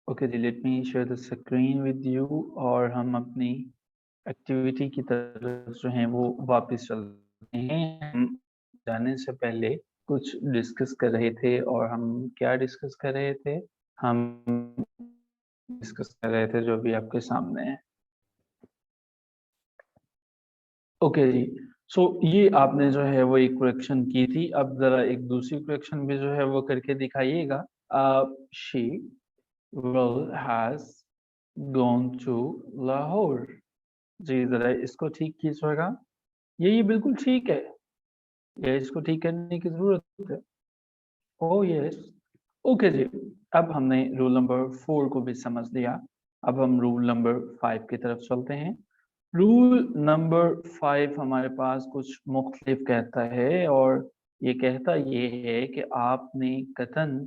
Okay जी, let me share the screen with you और हम अपनी एक्टिविटी की तरफ जो है वो वापस चलते हैं। हम जाने से पहले कुछ डिस्कस कर रहे थे और हम क्या डिस्कस कर रहे थे? हम डिस्कस कर रहे थे जो भी आपके सामने है। ओके जी, सो ये आपने जो है वो एक करेक्शन की थी। अब जरा एक दूसरी करेक्शन भी जो है वो करके दिखाइएगा। She will has gone to Lahore. जी, जरा इसको ठीक कीजिएगा। ये बिल्कुल ठीक है। ये इसको ठीक करने की जरूरत है। Oh yes. ओके जी, अब हमने रूल नंबर 4 को भी समझ लिया। अब हम रूल नंबर 5 की तरफ चलते हैं। रूल नंबर 5 हमारे पास कुछ मुख्तलिफ कहता है और ये कहता ये है कि आपने कथन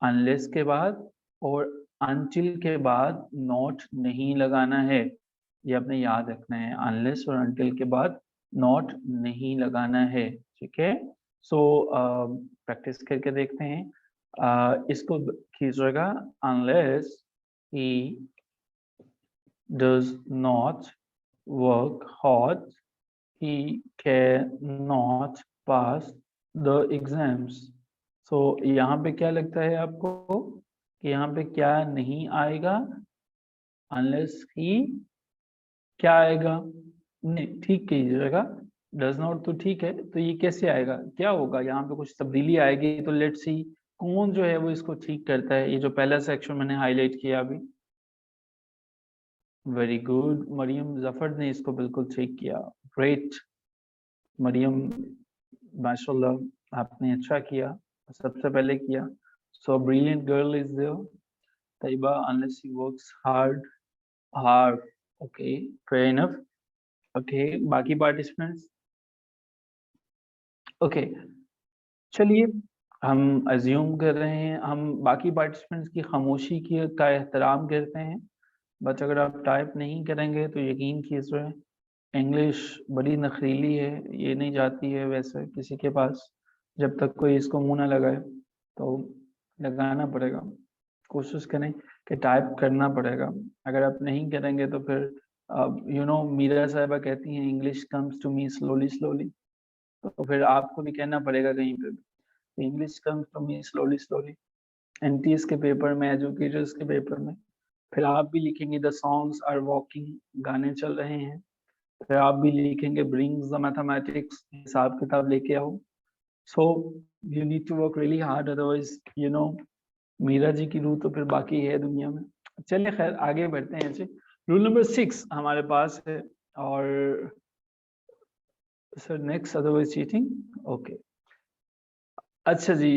अनलेस के बाद और अनटिल के बाद नॉट नहीं लगाना है। ये आपने याद रखना है, अनलेस और अनटिल के बाद नॉट नहीं लगाना है। ठीक है, सो प्रैक्टिस करके देखते हैं। इसको कीजिएगा, unless he does not work hard, he cannot pass the exams. So यहाँ पे क्या लगता है आपको कि यहाँ पे क्या नहीं आएगा? unless he क्या आएगा? नहीं, ठीक कीजिएगा। डज नॉट तो ठीक है, तो ये कैसे आएगा? क्या होगा यहाँ पे? कुछ तब्दीली आएगी। तो लेट्स सी कौन जो है वो इसको ठीक करता है। ये जो पहला सेक्शन मैंने हाईलाइट किया अभी। वेरी गुड मरियम जफर ने इसको बिल्कुल ठीक किया। ग्रेट मरियम, माशाल्लाह आपने अच्छा किया, सबसे पहले किया। So brilliant girl is there. Tayyaba, unless he works hard. Hard, okay, fair enough. Okay, बाकी पार्टिसिपेंट्स। ओके, चलिए हम अज्यूम कर रहे हैं, हम बाकी पार्टिसिपेंट्स की खामोशी की का एहतराम करते हैं। बट अगर आप टाइप नहीं करेंगे तो यकीन कीजिए इंग्लिश बड़ी नखरीली है, ये नहीं जाती है वैसे किसी के पास। जब तक कोई इसको मुंह ना लगाए तो लगाना पड़ेगा। कोशिश करें कि टाइप करना पड़ेगा। अगर आप नहीं करेंगे तो फिर मीरा साहिबा कहती हैं English comes to me slowly slowly. तो फिर आपको भी कहना पड़ेगा कहीं पे भी English comes to me slowly slowly. NTS के पेपर में, एजुकेटर्स के पेपर में फिर आप भी लिखेंगे द सॉन्ग्स आर वॉकिंग, गाने चल रहे हैं। फिर आप भी लिखेंगे ब्रिंग्स द मैथमेटिक्स, हिसाब किताब लेके आओ। So you need to work really hard, otherwise Meera ji की रूह तो फिर बाकी है दुनिया में। चलिए खैर आगे बढ़ते हैं ऐसे। रूल नंबर 6 हमारे पास है और sir next otherwise cheating. Okay, अच्छा जी,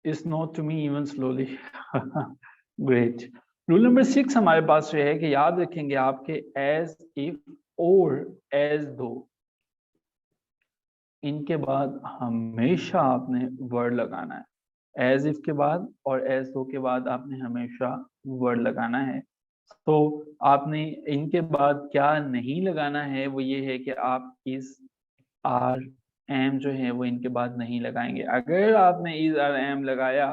it's not to me even slowly. Great. Rule number 6 हमारे पास जो है कि याद रखेंगे आपके एज इफ और एज दो, इनके बाद हमेशा आपने वर्ड लगाना है। एज इफ के बाद और एज दो के बाद आपने हमेशा वर्ड लगाना है। तो आपने इनके बाद क्या नहीं लगाना है वो ये है कि आप इस आर एम जो है वो इनके बाद नहीं लगाएंगे। अगर आपने इज आर एम लगाया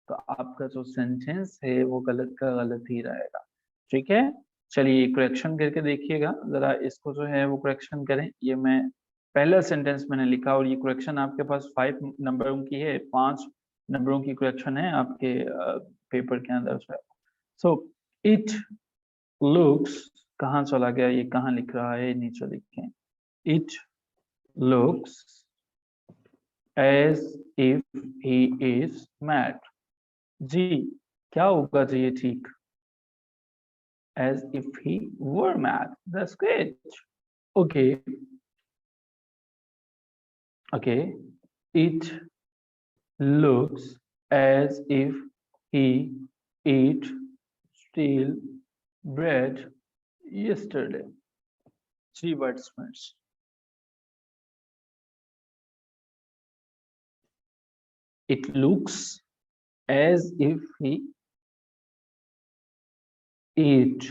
तो आपका जो सेंटेंस है वो गलत का गलत ही रहेगा। ठीक है, चलिए करेक्शन करके देखिएगा जरा, इसको जो है वो करेक्शन करें। ये मैं पहला सेंटेंस मैंने लिखा और ये करेक्शन आपके पास 5 नंबरों की है, 5 नंबरों की करेक्शन है आपके पेपर के अंदर जो है। सो इट लुक्स, कहाँ चला गया? ये कहाँ लिख रहा है? नीचे लिखें, it looks as if he is mad। जी, क्या होगा जी ये ठीक? As if he were mad। That's great। Okay, okay, it looks as if he ate stale bread yesterday। 3 words friends। It looks as if he ate,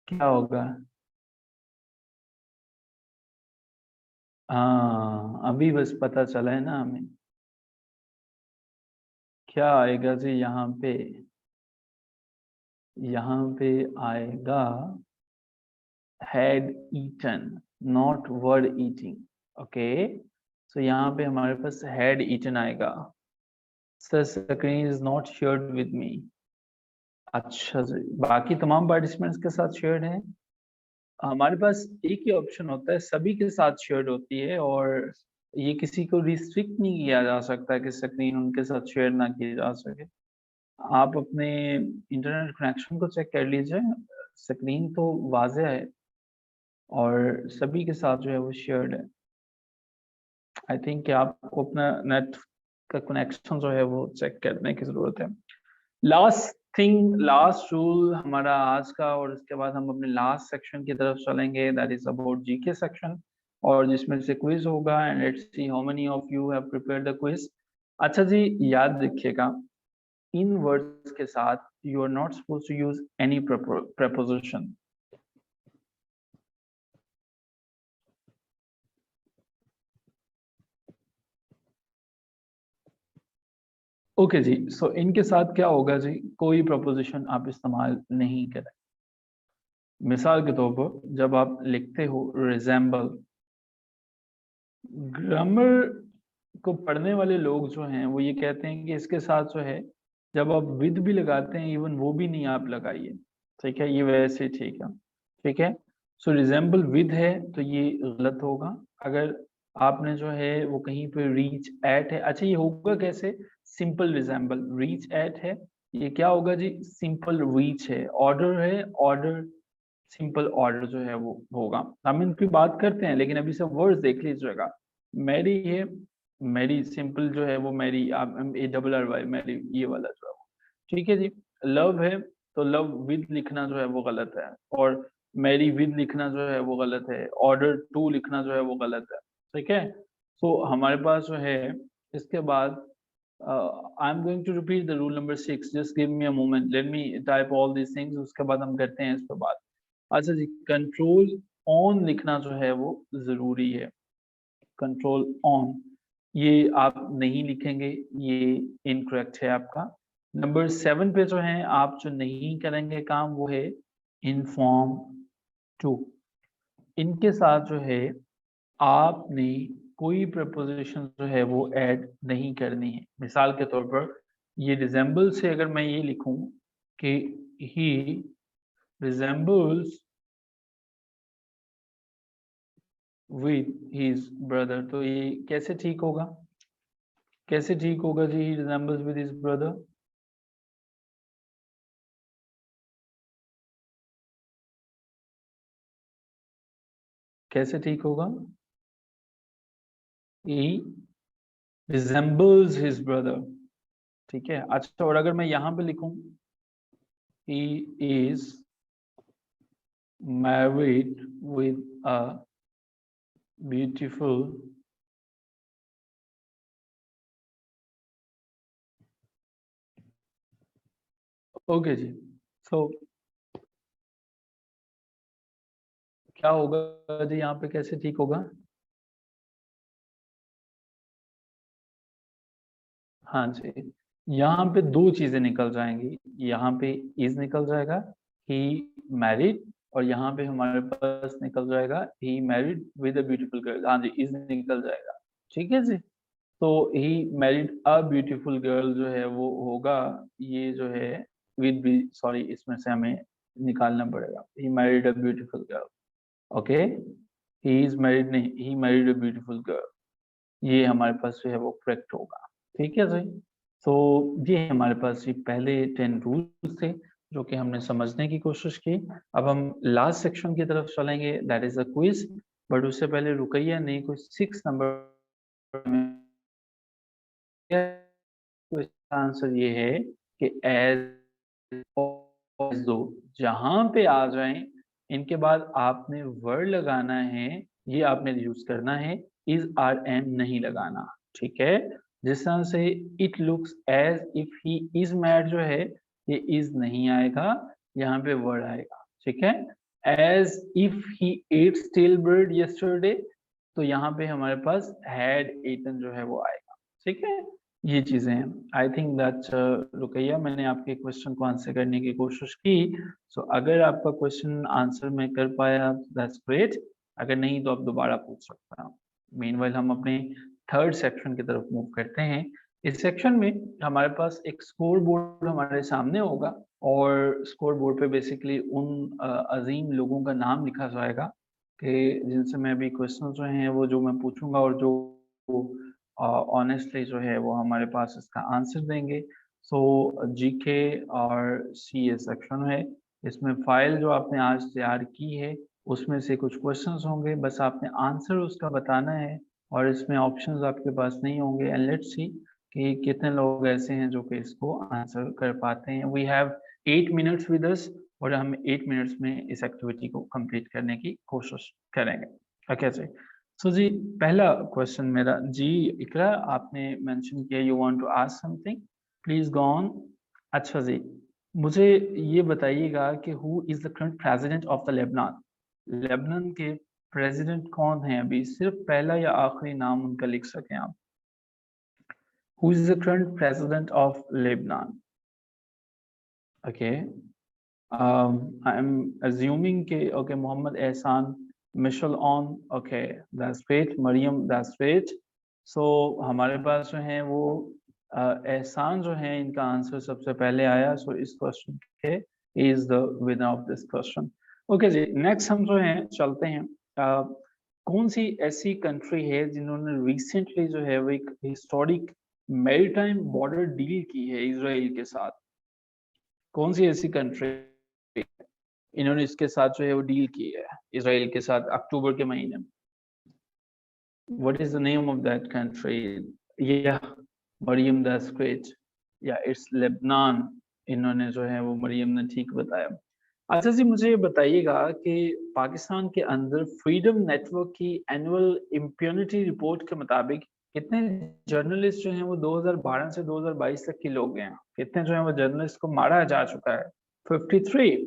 क्या होगा? हाँ, अभी बस पता चला है ना हमें क्या आएगा जी यहाँ पे? यहाँ पे आएगा had eaten, not were eating. Okay, so यहाँ पे हमारे पास had eaten आएगा। Sir screen is not shared with me. अच्छा जी, बाकी तमाम पार्टिसिपेंट्स के साथ शेयर्ड है। हमारे पास एक ही ऑप्शन होता है, सभी के साथ शेयर्ड होती है, और ये किसी को रिस्ट्रिक्ट नहीं किया जा सकता कि स्क्रीन उनके साथ शेयर ना की जा सके। आप अपने इंटरनेट कनेक्शन को चेक कर लीजिए, स्क्रीन तो वाज़ेह है और सभी के साथ जो है वो शेयर्ड है। आई थिंक कि आपको अपना नेट का कनेक्शन जो है वो चेक करने की ज़रूरत है। लास्ट थिंग, लास्ट रूल हमारा आज का, और उसके बाद हम अपने लास्ट सेक्शन की तरफ चलेंगे, that is about GK section, और जिसमें से क्विज होगा, and let's see how many of you have prepared the quiz. अच्छा जी, याद रखिएगा, इन वर्ड्स के साथ you are not suppose to use any preposition। Okay जी, सो इनके साथ क्या होगा जी, कोई प्रपोजिशन आप इस्तेमाल नहीं करें। मिसाल के तौर पर जब आप लिखते हो रिजेंबल, ग्रामर को पढ़ने वाले लोग जो हैं वो ये कहते हैं कि इसके साथ जो है जब आप विद भी लगाते हैं, इवन वो भी नहीं आप लगाइए। ठीक है, ये वैसे ठीक है। ठीक है, सो रिजेंबल विद है तो ये गलत होगा। अगर आपने जो है वो कहीं पे रीच एट है, अच्छा ये होगा कैसे, सिंपल रिजेंबल, रीच एट है, ये क्या होगा जी, सिंपल रीच है। ऑर्डर है, ऑर्डर, सिंपल ऑर्डर जो है वो होगा। हम इनकी बात करते हैं, लेकिन अभी सब वर्ड्स देख लीजिएगा। मैरी है, मैरी सिंपल जो है वो मैरी, आप A double R Y Mary, ये वाला जो है वो ठीक है जी। लव है तो लव विद लिखना जो है वो गलत है, और मैरी विद लिखना जो है वो गलत है, ऑर्डर टू लिखना जो है वो गलत है। ठीक है, सो हमारे पास जो है इसके बाद I am going to repeat the rule number 6, just give me a moment, let me type all these things, उसके बाद हम करते हैं इस पर बात। अच्छा जी, कंट्रोल ऑन लिखना जो है वो जरूरी है, कंट्रोल ऑन, ये आप नहीं लिखेंगे, ये इनकरेक्ट है आपका। नंबर 7 पे जो है आप जो नहीं करेंगे काम, वो है इनफॉर्म टू। इनके साथ जो है आपने कोई प्रपोजिशन जो है वो ऐड नहीं करनी है। मिसाल के तौर पर ये रिजेंबल से अगर मैं ये लिखूं कि ही रिजेंबल्स with his brother, तो ये कैसे ठीक होगा, कैसे ठीक होगा जी, he resembles with his brother? कैसे ठीक होगा, he resembles his brother। ठीक है, अच्छा, और अगर मैं यहाँ पे लिखूं he is married with a beautiful, okay जी, सो क्या होगा जी यहाँ पे, कैसे ठीक होगा? हाँ जी, यहाँ पे दो चीजें निकल जाएंगी, यहाँ पे इज निकल जाएगा, ही मैरिड, और यहाँ पे हमारे पास निकल जाएगा he married with a beautiful girl. हाँ जी, इज निकल जाएगा। ठीक है जी, तो he married a beautiful girl जो है वो होगा, ये जो है विद बी, सॉरी इसमें से हमें निकालना पड़ेगा, he married a beautiful girl. Okay, he is married नहीं, he married a beautiful girl, ये हमारे पास जो है वो करेक्ट होगा। ठीक है जी, तो ये हमारे पास ये पहले 10 रूल्स थे जो कि हमने समझने की कोशिश की। अब हम लास्ट सेक्शन की तरफ चलेंगे, that is a quiz, but उससे पहले रुकइए नहीं, कोई 6 नंबर में तो इसका आंसर ये है कि एज दो जहां पे आ जाएं, इनके बाद आपने वर्ड लगाना है, ये आपने यूज करना है, इज आर एम नहीं लगाना। ठीक है, जिस तरह से it looks as if he is mad जो है, ये इज नहीं आएगा, यहाँ पे वर्ड आएगा। ठीक है, as if he ate still bird yesterday, तो यहाँ पे हमारे पास हैड ईटन जो है वो आएगा। ठीक है, ये चीजें हैं। आई थिंक दैट रुकैया, मैंने आपके क्वेश्चन को आंसर करने की कोशिश की। सो अगर आपका क्वेश्चन आंसर मैं कर पाया दैट्स ग्रेट, अगर नहीं तो आप दोबारा पूछ सकते हैं। मीनवाइल हम अपने थर्ड सेक्शन की तरफ मूव करते हैं। इस सेक्शन में हमारे पास एक स्कोर बोर्ड हमारे सामने होगा, और स्कोर बोर्ड पे बेसिकली उन अजीम लोगों का नाम लिखा जाएगा कि जिनसे मैं अभी क्वेश्चन जो हैं वो जो मैं पूछूंगा, और जो ऑनेस्टली जो है वो हमारे पास इसका आंसर देंगे। सो जीके और सीए सेक्शन है, इसमें फाइल जो आपने आज तैयार की है उसमें से कुछ क्वेश्चंस होंगे, बस आपने आंसर उसका बताना है, और इसमें ऑप्शंस आपके पास नहीं होंगे। एंड लेट्स सी कि कितने लोग ऐसे हैं जो कि इसको आंसर कर पाते हैं। We have 8 minutes with us, और हम 8 मिनट्स में इस एक्टिविटी को कंप्लीट करने की कोशिश करेंगे। ओके जी। सो जी, पहला क्वेश्चन मेरा जी, इकरा आपने मेंशन किया you want to ask something, please go on. अच्छा जी, मुझे ये बताइएगा कि who is the current president of the Lebanon. Lebanon के प्रेसिडेंट कौन है अभी, सिर्फ पहला या आखिरी नाम उनका लिख सकें आप। Who is the current president of Lebanon? Okay, I am assuming के okay Mohammad Ehsan Michel Aoun, okay that's great. Maryam, that's great. So हमारे पास जो है वो एहसान जो है, इनका आंसर सबसे पहले आया। सो इस क्वेश्चन के is the winner of this question. Okay जी, नेक्स्ट हम जो है चलते हैं। कौन सी ऐसी कंट्री है जिन्होंने रिसेंटली जो है वो एक हिस्टोरिक मैरीटाइम बॉर्डर डील की है इजराइल के साथ? कौन सी ऐसी कंट्री इन्होंने इसके साथ जो है वो डील की है इजराइल के साथ अक्टूबर के महीने में? What is the name of that country? या मरियम, दैट्स ग्रेट। या इट्स लेबनान। इन्होंने जो है वो, मरियम ने ठीक बताया। अच्छा जी, मुझे ये बताइएगा कि पाकिस्तान के अंदर फ्रीडम नेटवर्क की एनुअल इम्प्यूनिटी रिपोर्ट के मुताबिक कितने जर्नलिस्ट जो हैं वो 2012 से 2022 तक के लोग हैं? कितने जो हैं वो जर्नलिस्ट को मारा जा चुका है? 53।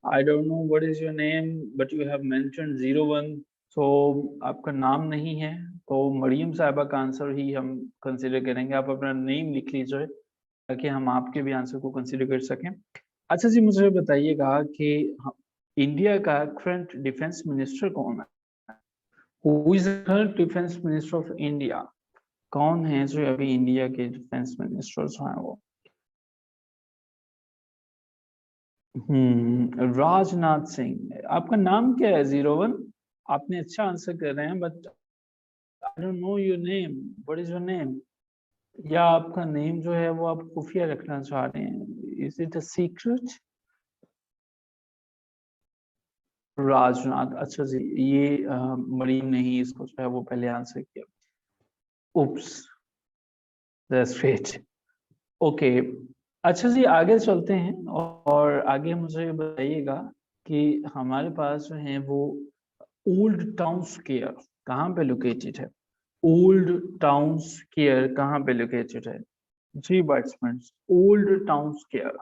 I don't know what is your name, but you have mentioned 01, so आपका नाम नहीं है, तो मरियम साहिबा का आंसर ही हम कंसिडर करेंगे। आप अपना नेम लिख लीजिए ताकि हम आपके भी आंसर को कंसिडर कर सकें। अच्छा जी, मुझे बताइएगा कि इंडिया का करंट डिफेंस मिनिस्टर कौन है? Who is the current defence minister of India? कौन है जो अभी इंडिया के डिफेंस मिनिस्टर जो हैं वो? राजनाथ सिंह। आपका नाम क्या है 01? आपने अच्छा आंसर कर रहे हैं, but I don't know your name. What is your name? या आपका नेम जो है वो आप खुफिया रखना चाह रहे हैं? Is it a secret? Rajnath, अच्छा जी, ये मरीम ने ही इसको जो है वो पहले आंसर किया। उप्स, दैट्स ग्रेट। ओके, अच्छा जी, आगे चलते हैं, और आगे मुझे बताइएगा कि हमारे पास जो है वो ओल्ड टाउन स्क्वायर कहाँ पे लोकेटेड है? ओल्ड टाउन स्क्वायर कहाँ पे लोकेटेड है? जी बैट्समैन, ओल्ड टाउन स्क्वायर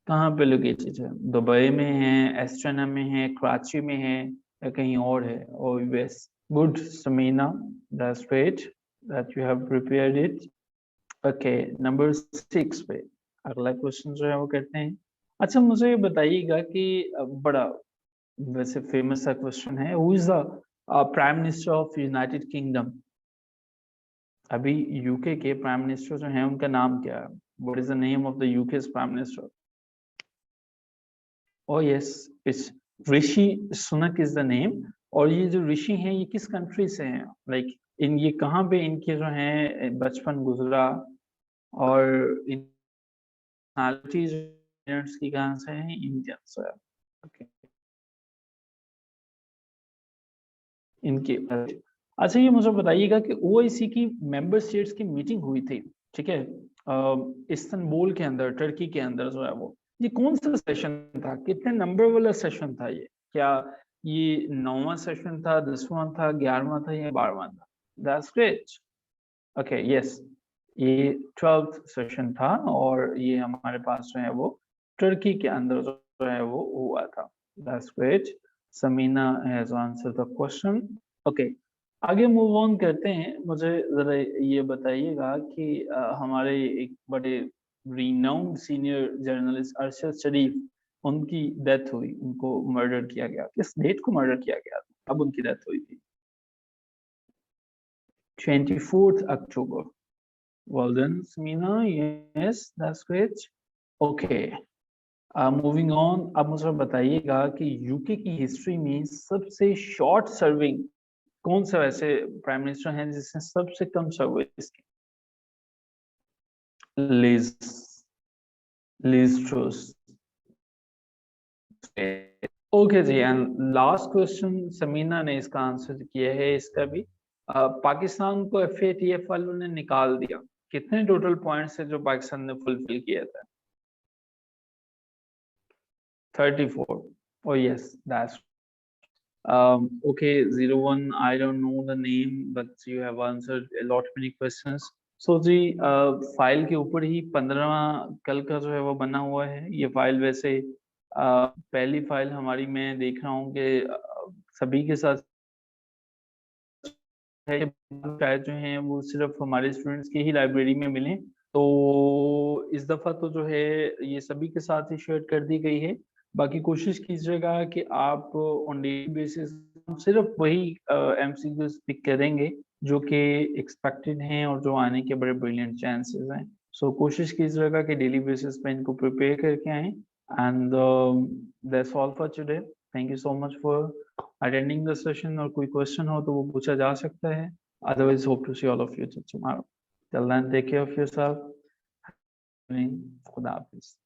कहाँ पे लोकेटेड है? दुबई में है, एस्ट्रोना में है, कराची में है, या कहीं और है? और yes, good Samina, that's great that you have prepared it. Okay, number 6 पे अगला क्वेश्चन जो है वो करते हैं। अच्छा, मुझे ये बताइएगा कि बड़ा वैसे फेमस सा क्वेश्चन है, who is the prime minister of United kingdom? अभी यूके के प्राइम मिनिस्टर जो हैं उनका नाम क्या है? What is the name of the UK prime minister? O yes, it's Rishi Sunak is the name. और ये जो ऋषि हैं ये किस कंट्री से हैं? लाइक इन ये कहाँ पे इनके जो हैं बचपन गुजरा, और इन नाtionalities की कहाँ से हैं? इंडियन से। ओके, इनके अच्छा, ये मुझे बताइएगा कि ओआईसी की मेंबर स्टेट्स की मीटिंग हुई थी, ठीक है, इस्तांबुल के अंदर, टर्की के अंदर जो है वो, ये कौन सा सेशन था? कितने नंबर वाला सेशन था ये? क्या ये 9वां सेशन था, 10वां था, 11वां था, या 12वां था? That's great. ओके, यस, ये 12th सेशन था, और ये हमारे पास जो है वो टर्की के अंदर जो है वो हुआ था। That's great, Samina has answered the question. Okay, आगे मूव ऑन करते हैं। मुझे जरा ये बताइएगा कि हमारे एक बड़े रिनाउंड सीनियर जर्नलिस्ट अरशद शरीफ, उनकी डेथ हुई, उनको मर्डर किया गया, किस डेट को मर्डर किया गया था, अब उनकी डेथ हुई थी? 24th October. Well done, Samina. Yes, that's great. Okay. Moving on, अब मुझे बताइएगा कि यूके की हिस्ट्री में सबसे शॉर्ट सर्विंग कौन सा वैसे प्राइम मिनिस्टर हैं जिसने सबसे कम सर्विस की? Liz Liz Truss. ओके जी, एंड लास्ट क्वेश्चन, समीना ने इसका आंसर किया है इसका भी। पाकिस्तान को FATF वालों ने निकाल दिया, कितने टोटल पॉइंट्स है जो पाकिस्तान ने फुलफिल किया था? 34. Oh yes, that's okay. 01, I don't know the name, but you have answered a lot many questions. So ji, file के ऊपर ही 15वां कल का जो है वो बना हुआ है। ये फाइल वैसे पहली फाइल हमारी, मैं देख रहा हूँ कि सभी के साथ है, शायद जो हैं वो सिर्फ हमारे स्टूडेंट्स की ही लाइब्रेरी में मिले। तो इस दफ़ा तो जो है ये सभी के साथ ही शेयर कर दी गई है। बाकी कोशिश कीजिएगा कि आप ऑन डेली बेसिस सिर्फ वही MCQs पिक करेंगे जो कि एक्सपेक्टेड हैं और जो आने के बड़े ब्रिलियंट चांसेस हैं। सो कोशिश कीजिएगा कि डेली बेसिस पे इनको प्रिपेयर करके आएँ। And that's all for today. Thank you so much for attending the session. और कोई क्वेश्चन हो तो वो पूछा जा सकता है। Otherwise, hope to see all of you tomorrow. Till then, take care of yourself. Khuda Hafiz.